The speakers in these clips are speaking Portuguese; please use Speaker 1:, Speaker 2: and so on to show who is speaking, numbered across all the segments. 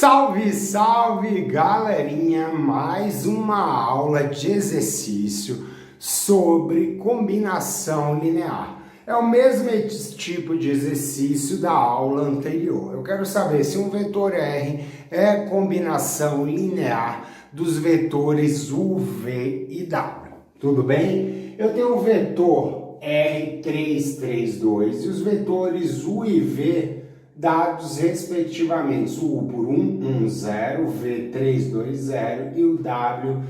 Speaker 1: Salve, salve, galerinha! Mais uma aula de exercício sobre combinação linear. É o mesmo tipo de exercício da aula anterior. Eu quero saber se um vetor R é combinação linear dos vetores U, V e W. Tudo bem? Eu tenho o vetor R3, 3, 2 e os vetores U e V dados respectivamente, o U por 1, 1, 0, o V 3, 2, 0 e o W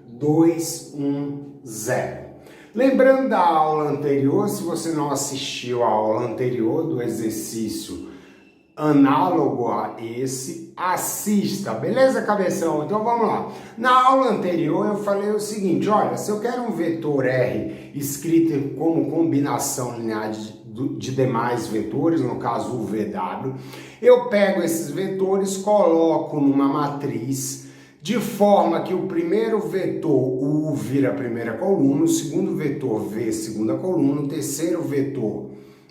Speaker 1: 2, 1, 0. Lembrando da aula anterior, se você não assistiu a aula anterior do exercício análogo a esse, assista, beleza, cabeção? Então vamos lá. Na aula anterior eu falei o seguinte, olha, se eu quero um vetor R escrito como combinação linear de demais vetores, no caso o VW, eu pego esses vetores, coloco numa matriz, de forma que o primeiro vetor U vira a primeira coluna, o segundo vetor V segunda coluna, o terceiro vetor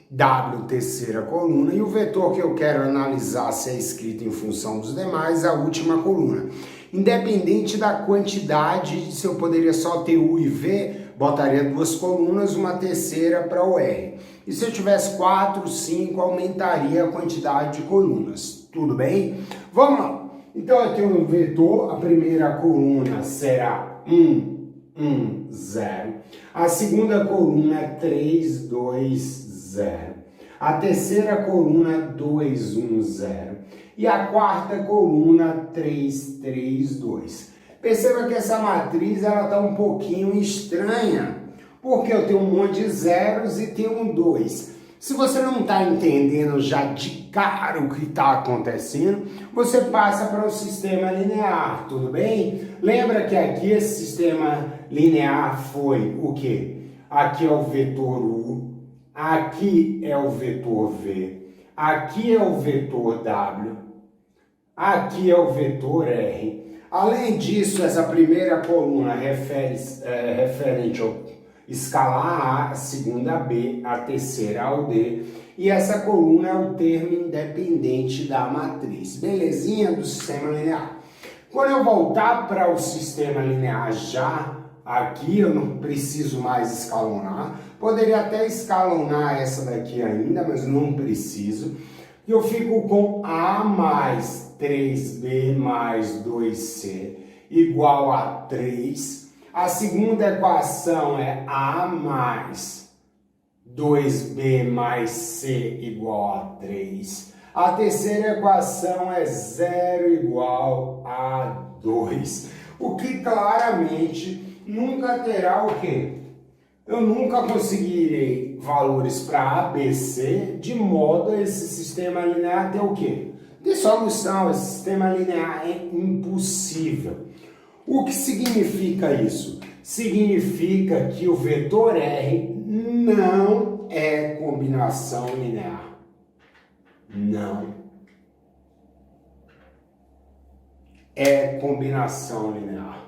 Speaker 1: W terceira coluna e o vetor que eu quero analisar se é escrito em função dos demais, a última coluna. Independente da quantidade, se eu poderia só ter U e V, botaria duas colunas, uma terceira para o R. E se eu tivesse 4, 5, aumentaria a quantidade de colunas. Tudo bem? Vamos lá. Então eu tenho um vetor, a primeira coluna será 1, 1, 0. A segunda coluna é 3, 2, 0. A terceira coluna 2, 1, 0. E a quarta coluna 3, 3, 2. Perceba que essa matriz está um pouquinho estranha, porque eu tenho um monte de zeros e tenho um 2. Se você não está entendendo já de cara o que está acontecendo, você passa para o sistema linear, tudo bem? Lembra que aqui esse sistema linear foi o quê? Aqui é o vetor U, aqui é o vetor V, aqui é o vetor W, aqui é o vetor R. Além disso, essa primeira coluna referente ao escalar A, a segunda B, a terceira ao D, e essa coluna é o termo independente da matriz, belezinha do sistema linear. Quando eu voltar para o sistema linear já, aqui eu não preciso mais escalonar, poderia até escalonar essa daqui ainda, mas não preciso. Eu fico com A mais 3B mais 2C igual a 3. A segunda equação é A mais 2B mais C igual a 3. A terceira equação é 0 igual a 2. O que claramente nunca terá o quê? Eu nunca conseguirei valores para A, B, C, de modo a esse sistema linear ter o quê? Ter solução, esse sistema linear é impossível. O que significa isso? Significa que o vetor R não é combinação linear. Não é combinação linear.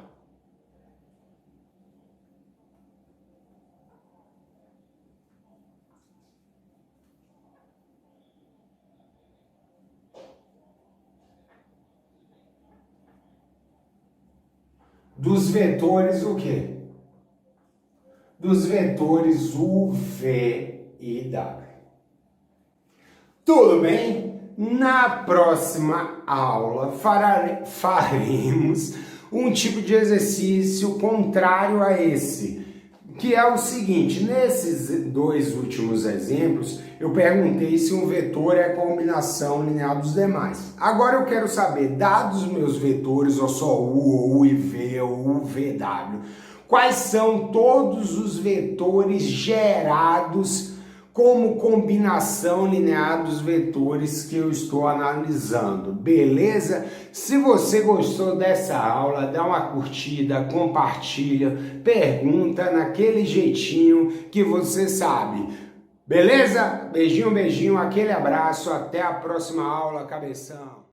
Speaker 1: Dos vetores o quê? Dos vetores U, V e W. Tudo bem? Na próxima aula faremos um tipo de exercício contrário a esse, que é o seguinte, nesses dois últimos exemplos, eu perguntei se um vetor é combinação linear dos demais. Agora eu quero saber, dados os meus vetores, ou só U, ou U e V, ou U, V, W, quais são todos os vetores gerados como combinação linear dos vetores que eu estou analisando, beleza? Se você gostou dessa aula, dá uma curtida, compartilha, pergunta naquele jeitinho que você sabe, beleza? Beijinho, beijinho, aquele abraço, até a próxima aula, cabeção!